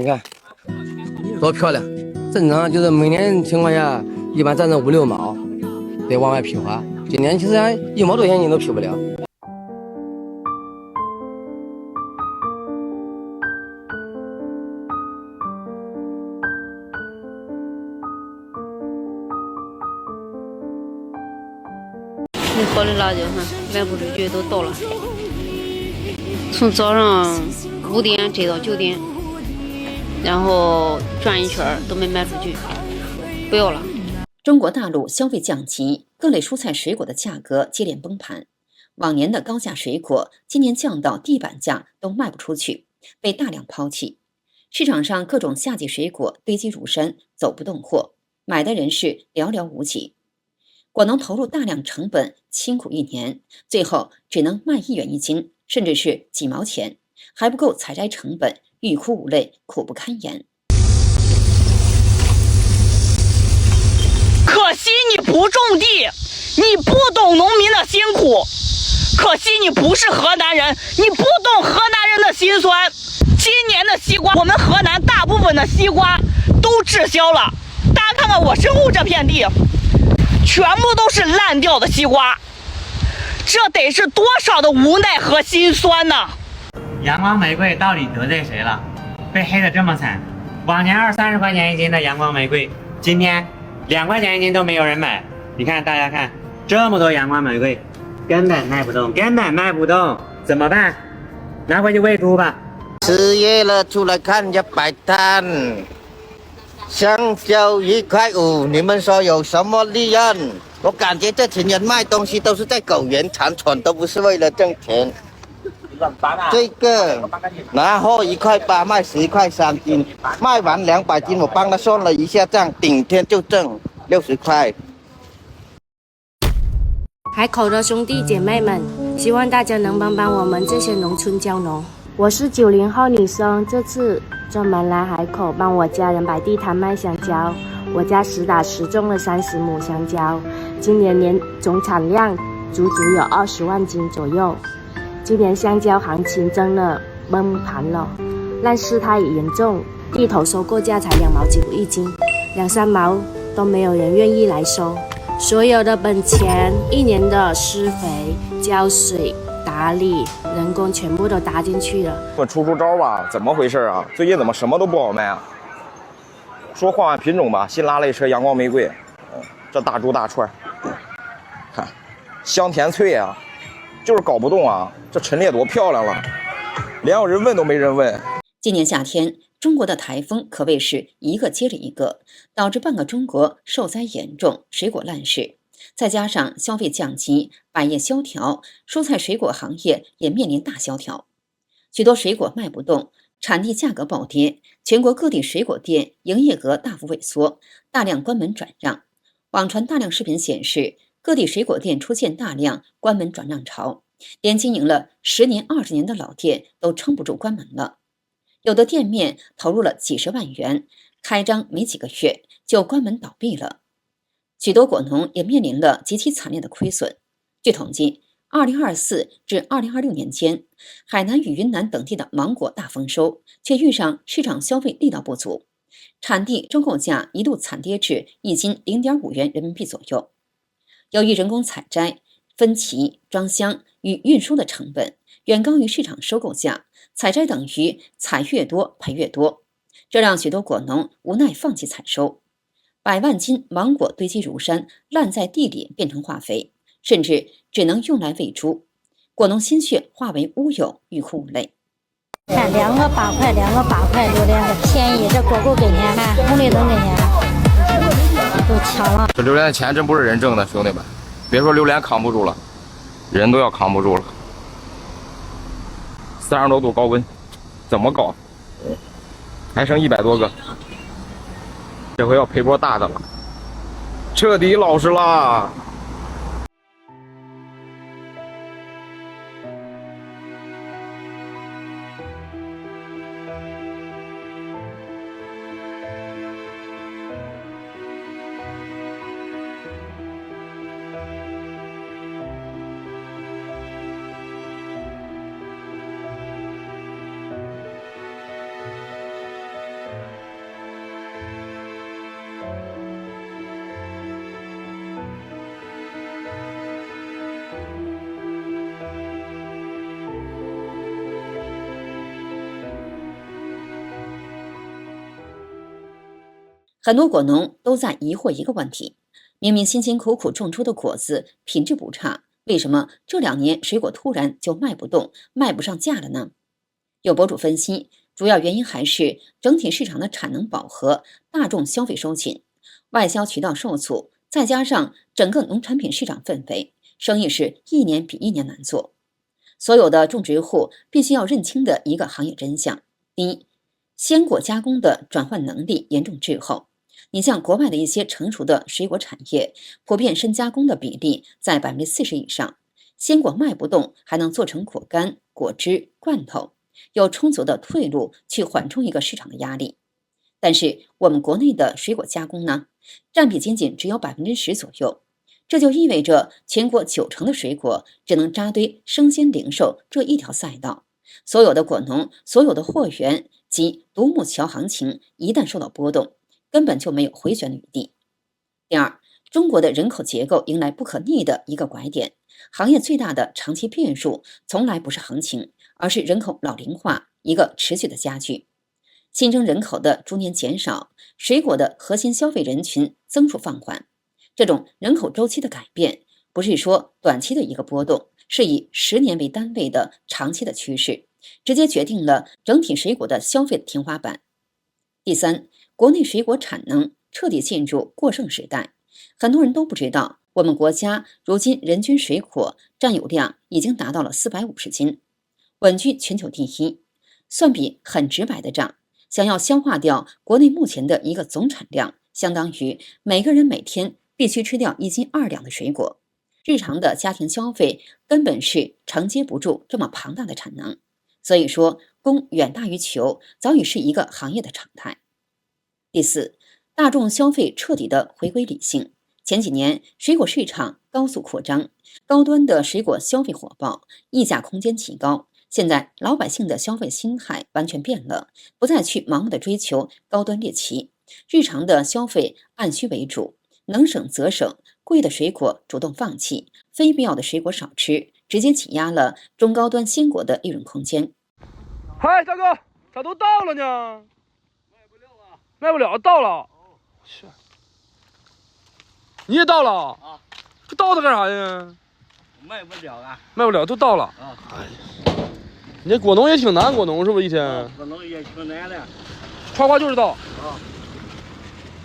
看多漂亮！正常就是每年情况下一般咱这5、6毛得往外批发，今年其实1毛多钱你都批不了。你好的辣椒哈，卖不出去都到了，从早上5点摘到9点，然后轉一圈都沒賣出去，不要了。中國大陸消費降級，各類蔬菜水果的價格接連崩盤。往年的高價水果，今年降到地板價都賣不出去，被大量拋棄。市場上各種夏季水果堆積如山，走不動貨，買的人是寥寥無幾。果農投入大量成本，辛苦1年，最後只能賣1元1斤，甚至是幾毛錢，還不夠採摘成本，欲哭無淚，苦不堪言。可惜你不種地，你不懂農民的辛苦。可惜你不是河南人，你不懂河南人的辛酸。今年的西瓜，我們河南大部分的西瓜都滯銷了。大家看看我身後這片地，全部都是爛掉的西瓜，這得是多少的無奈和心酸呢？陽光玫瑰到底得罪誰了？被黑得這麼慘。往年20、30塊錢1斤的陽光玫瑰，今天2塊錢1斤都沒有人買。你看，大家看，這麼多陽光玫瑰，根本賣不動，根本賣不動，怎麼辦？拿回去餵豬吧。吃夜了出來看着擺攤，香蕉1塊5，你們說有什麼利潤？我感覺這群人賣東西都是在苟延殘喘，都不是為了掙錢。這個拿貨1塊8，賣10塊3斤，賣完200斤，我幫他算了一下賬，頂天就掙60塊。海口的兄弟姐妹們，希望大家能幫幫我們這些農村蕉農。我是90後女生，這次專門來海口幫我家人擺地攤賣香蕉。我家實打實種了30畝香蕉，今年年總產量足有20萬斤左右。今年香蕉行情真的崩盤了，爛勢太嚴重，地頭收購價才2毛幾1斤，2、3毛都沒有人願意來收。所有的本錢，1年的施肥、澆水、打理、人工全部都搭進去了。我出招吧，怎麼回事啊？最近怎麼什麼都不好賣啊？說換品種吧，新拉了一車陽光玫瑰，這大珠大串，看香甜脆啊，就是搞不动啊，這陈列多漂亮了，連有人問都沒人問。今年夏天，中國的台風可謂是一個接着一個，導致半個中國受災嚴重，水果爛市。再加上消費降級，百業蕭條，蔬菜水果行業也面臨大蕭條，許多水果賣不動，產地價格暴跌，全國各地水果店營業額大幅萎縮，大量關門轉讓。網傳大量視頻顯示，各地水果店出現大量關門轉讓潮，連經營了10年、20年的老店都撐不住關門了。有的店面投入了幾十萬元，開張沒幾個月就關門倒閉了。許多果農也面臨了極其慘烈的虧損。據統計，2024至2026年間，海南與雲南等地的芒果大豐收，卻遇上市場消費力道不足，產地收購價一度慘跌至1斤0.5元人民幣左右。由於人工採摘、分期、裝箱與運輸的成本遠高於市場收購價，採摘等於採越多賠越多，這讓許多果農無奈放棄採收。100萬斤芒果堆積如山，爛在地裡變成化肥，甚至只能用來餵豬。果農心血化為烏有，欲哭無淚。看2個8塊，2個8塊，榴蓮很便宜，這果夠給年了，紅綠燈給年了，都搶了。這榴蓮的錢真不是人掙的，兄弟們，別說榴蓮扛不住了，人都要扛不住了。30多度高溫，怎麼搞？還剩100多個。這回要賠波大的了，徹底老實啦。很多果農都在疑惑一個問題：明明辛辛苦苦種出的果子品質不差，為什麼這2年水果突然就賣不動、賣不上價了呢？有博主分析，主要原因還是整體市場的產能飽和、大眾消費收緊、外銷渠道受阻，再加上整個農產品市場氛圍，生意是1年比1年難做。所有的種植戶必須要認清的一個行業真相：第一，鮮果加工的轉換能力嚴重滯後。你像國外的一些成熟的水果產業，普遍深加工的比例在40%以上，鮮果賣不動還能做成果乾、果汁、罐頭，有充足的退路去緩衝一個市場的壓力。但是我們國內的水果加工呢，佔比僅僅只有10%左右，這就意味着全國90%的水果只能扎堆生鮮零售這一條賽道，所有的果農、所有的貨源及獨木橋行情一旦受到波動，根本就沒有回旋的余地。第二，中国的人口結構迎來不可逆的一個拐點，行業最大的長期变數從來不是行情，而是人口老齡化一個持續的加劇。新增人口的逐年減少，水果的核心消費人群增速放緩，這種人口周期的改變，不是說短期的一個波動，是以10年為單位的長期的趨勢，直接決定了整體水果的消費的天花板。第三，國內水果產能徹底進入過剩時代，很多人都不知道，我們國家如今人均水果佔有量已經達到了450斤，穩居全球第一。算比很直白的賬，想要消化掉國內目前的一個總產量，相當於每個人每天必須吃掉1斤2兩的水果。日常的家庭消費根本是承接不住這麼龐大的產能，所以說供遠大於求早已是一個行業的常態。第四，大眾消費徹底的回歸理性。前幾年水果市場高速擴張，高端的水果消費火爆，溢價空間提高。現在老百姓的消費心態完全變了，不再去盲目的追求高端獵奇，日常的消費按需為主，能省則省，貴的水果主動放棄，非必要的水果少吃，直接擠壓了中高端鮮果的利潤空間。嗨，大哥，咋都到了呢？卖不了啊！卖不了，到了。去，你也到了啊？这到它干啥呀？卖不了啊！卖不了，都到了啊！哎呀，你这果农也挺难，果农是不是一天？果农也挺难的。夸夸就是到啊，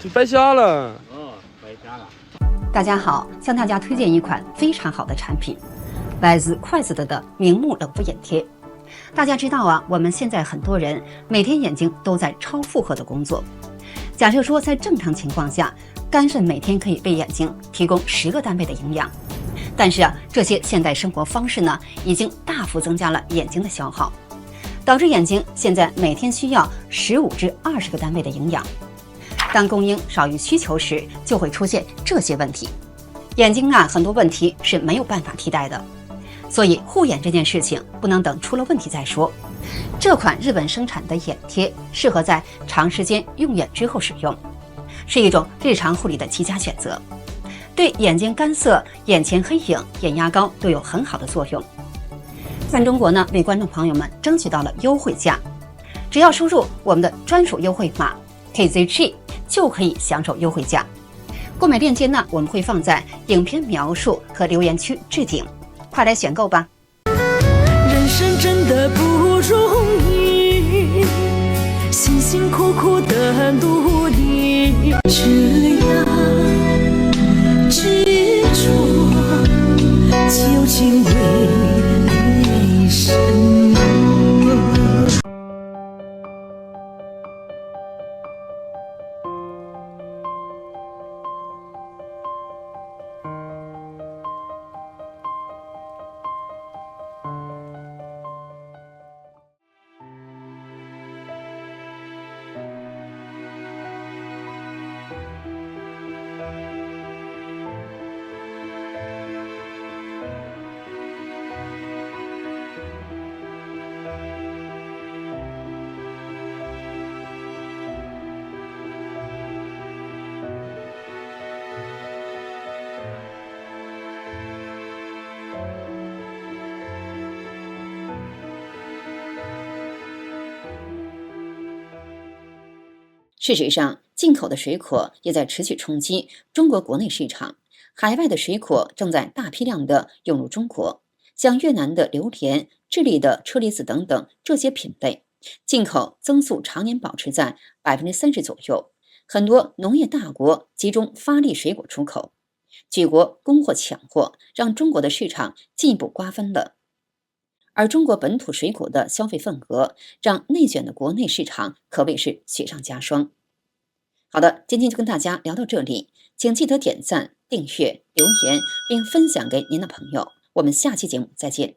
这白瞎了。白瞎了。大家好，向大家推荐一款非常好的产品，来自筷子的明目冷敷眼贴。大家知道啊，我们现在很多人每天眼睛都在超负荷的工作。假設說在正常情況下，肝腎每天可以為眼睛提供10個單位的營養。但是啊，這些現代生活方式呢，已經大幅增加了眼睛的消耗，導致眼睛現在每天需要15至20個單位的營養。當供應少於需求時，就會出現這些問題。眼睛啊，很多問題是沒有辦法替代的，所以護眼這件事情不能等出了問題再說。這款日本生產的眼貼適合在長時間用眼之後使用，是一種日常護理的極佳選擇。對眼睛乾澀、眼前黑影、眼壓高都有很好的作用。在中國呢，為觀眾朋友們爭取到了優惠價，只要輸入我們的專屬優惠碼 KZG 就可以享受優惠價。購買鏈接呢，我們會放在影片描述和留言區置頂，快來選購吧。人生真的不容易，辛辛苦苦的努力，只要執着，究竟為什麼？事實上，进口的水果也在持續衝擊中國國內市場，海外的水果正在大批量的湧入中國，像越南的榴蓮、智利的車厘子等等這些品類，進口增速常年保持在30%左右。很多農業大國集中發力水果出口，舉國供貨搶貨，讓中國的市場進一步瓜分了。而中國本土水果的消費份額，讓內卷的國內市場可謂是雪上加霜。好的，今天就跟大家聊到這裡，請記得點讚、訂閱、留言，並分享給您的朋友。我們下期節目再見。